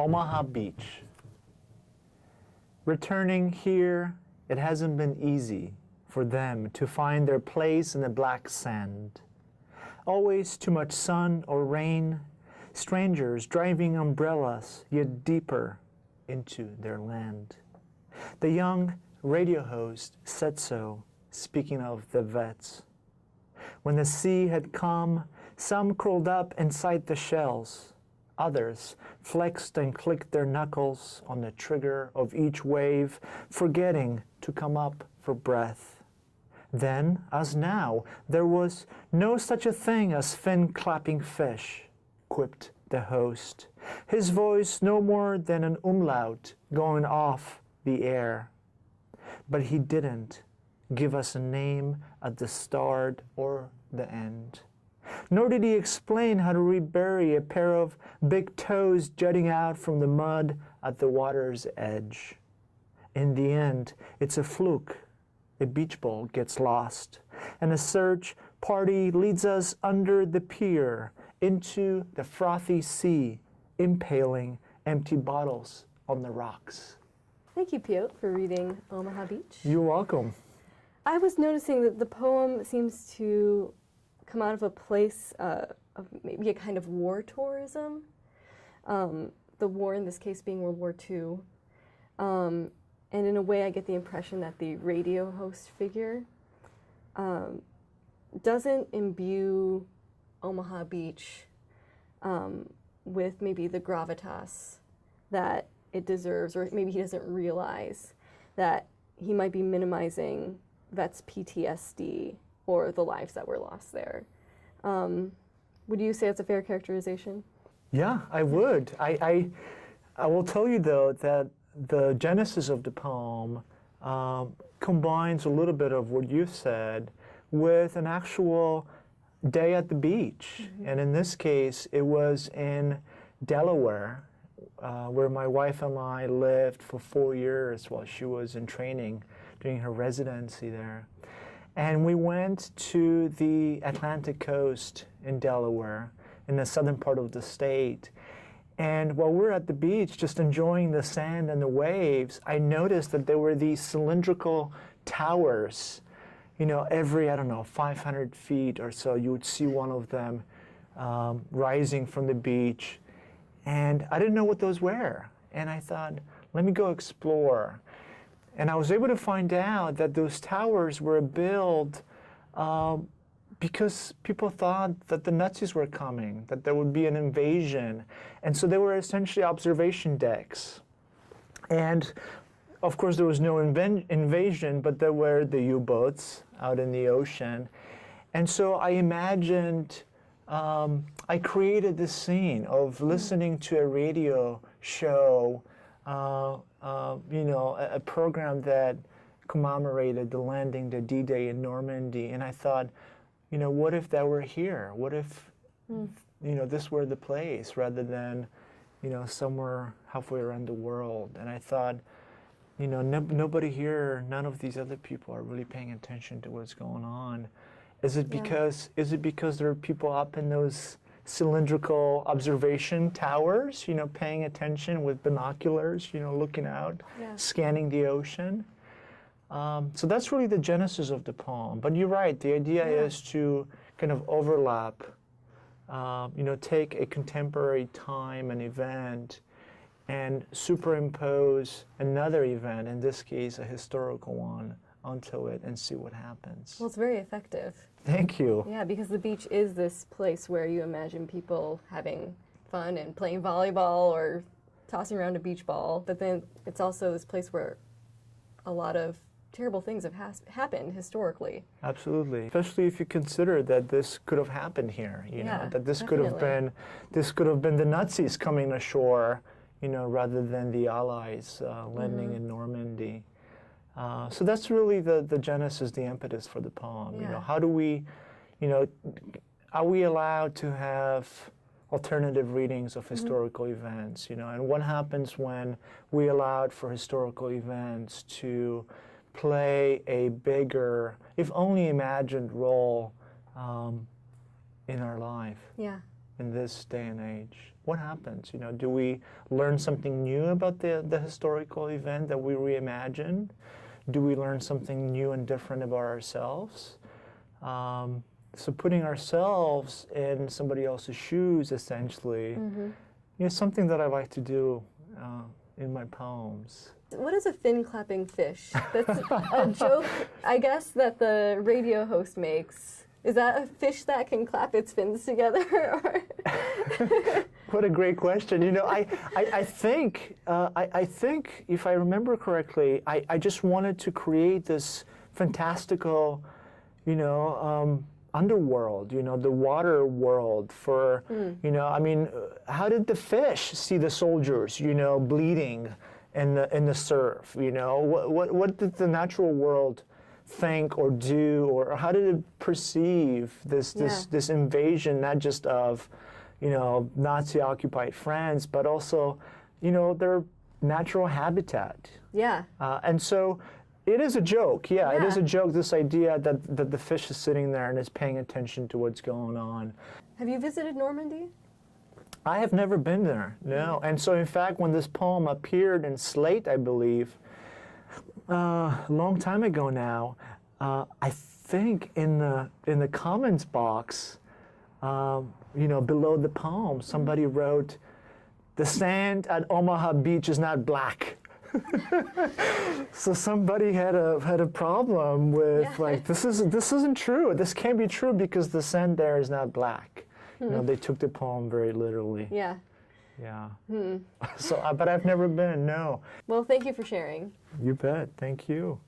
Omaha Beach. Returning here, it hasn't been easy for them to find their place in the black sand. Always too much sun or rain, strangers driving umbrellas yet deeper into their land. The young radio host said so, speaking of the vets. When the sea had come, some curled up inside the shells. Others flexed and clicked their knuckles on the trigger of each wave, forgetting to come up for breath. Then, as now, there was no such a thing as fin-clapping fish, quipped the host, his voice no more than an umlaut going off the air. But he didn't give us a name at the start or the end. Nor did he explain how to rebury a pair of big toes jutting out from the mud at the water's edge. In the end, it's a fluke. A beach ball gets lost, and a search party leads us under the pier into the frothy sea, impaling empty bottles on the rocks. Thank you, Piotr, for reading Omaha Beach. You're welcome. I was noticing that the poem seems to come out of a place of maybe a kind of war tourism. The war in this case being World War II. And in a way, I get the impression that the radio host figure doesn't imbue Omaha Beach with maybe the gravitas that it deserves, or maybe he doesn't realize that he might be minimizing vets' PTSD or the lives that were lost there. Would you say it's a fair characterization? Yeah, I would. I will tell you, though, that the genesis of the poem combines a little bit of what you said with an actual day at the beach. Mm-hmm. And in this case, it was in Delaware, where my wife and I lived for 4 years while she was in training, doing her residency there. And we went to the Atlantic coast in Delaware, in the southern part of the state. And while we're at the beach, just enjoying the sand and the waves, I noticed that there were these cylindrical towers, you know, every, 500 feet or so, you would see one of them rising from the beach. And I didn't know what those were. And I thought, let me go explore. And I was able to find out that those towers were built because people thought that the Nazis were coming, that there would be an invasion. And so they were essentially observation decks. And of course, there was no invasion, but there were the U-boats out in the ocean. And so I imagined, I created this scene of listening to a radio show, a program that commemorated the landing, the D-Day in Normandy. And I thought, what if that were here? What if, this were the place rather than, somewhere halfway around the world? And I thought, nobody here, none of these other people are really paying attention to what's going on. Is it because there are people up in those cylindrical observation towers, paying attention with binoculars, looking out, scanning the ocean? So that's really the genesis of the poem. But you're right, the idea is to kind of overlap, take a contemporary time and event and superimpose another event, in this case a historical one, onto it and see what happens. Well, it's very effective. Thank you. Yeah, because the beach is this place where you imagine people having fun and playing volleyball or tossing around a beach ball, but then it's also this place where a lot of terrible things have happened historically. Absolutely, especially if you consider that this could have happened here. That this could have been the Nazis coming ashore, rather than the Allies landing in Normandy. So that's really the genesis, the impetus for the poem. How do we, are we allowed to have alternative readings of historical events? And what happens when we allowed for historical events to play a bigger, if only imagined, role in our life? Yeah, in this day and age? What happens? You know, do we learn something new about the historical event that we reimagine? Do we learn something new and different about ourselves? So putting ourselves in somebody else's shoes, essentially, is something that I like to do in my poems. What is a fin-clapping fish? That's a joke, I guess, that the radio host makes. Is that a fish that can clap its fins together? What a great question. You know, I think, if I remember correctly, I just wanted to create this fantastical, you know, underworld, you know, the water world for, you know, I mean, how did the fish see the soldiers, you know, bleeding in the surf, you know? What did the natural world think or do, or how did it perceive this invasion, not just of, you know, Nazi-occupied France, but also, you know, their natural habitat. Yeah. And so it is a joke, it is a joke, this idea that the fish is sitting there and is paying attention to what's going on. Have you visited Normandy? I have never been there, no. And so in fact, when this poem appeared in Slate, I believe, a long time ago now, I think in the comments box, you know, below the poem, somebody wrote, "The sand at Omaha Beach is not black." So somebody had a problem with like, this isn't true. This can't be true because the sand there is not black. You know, they took the poem very literally. Yeah. Yeah. So, but I've never been, no. Well, thank you for sharing. You bet. Thank you.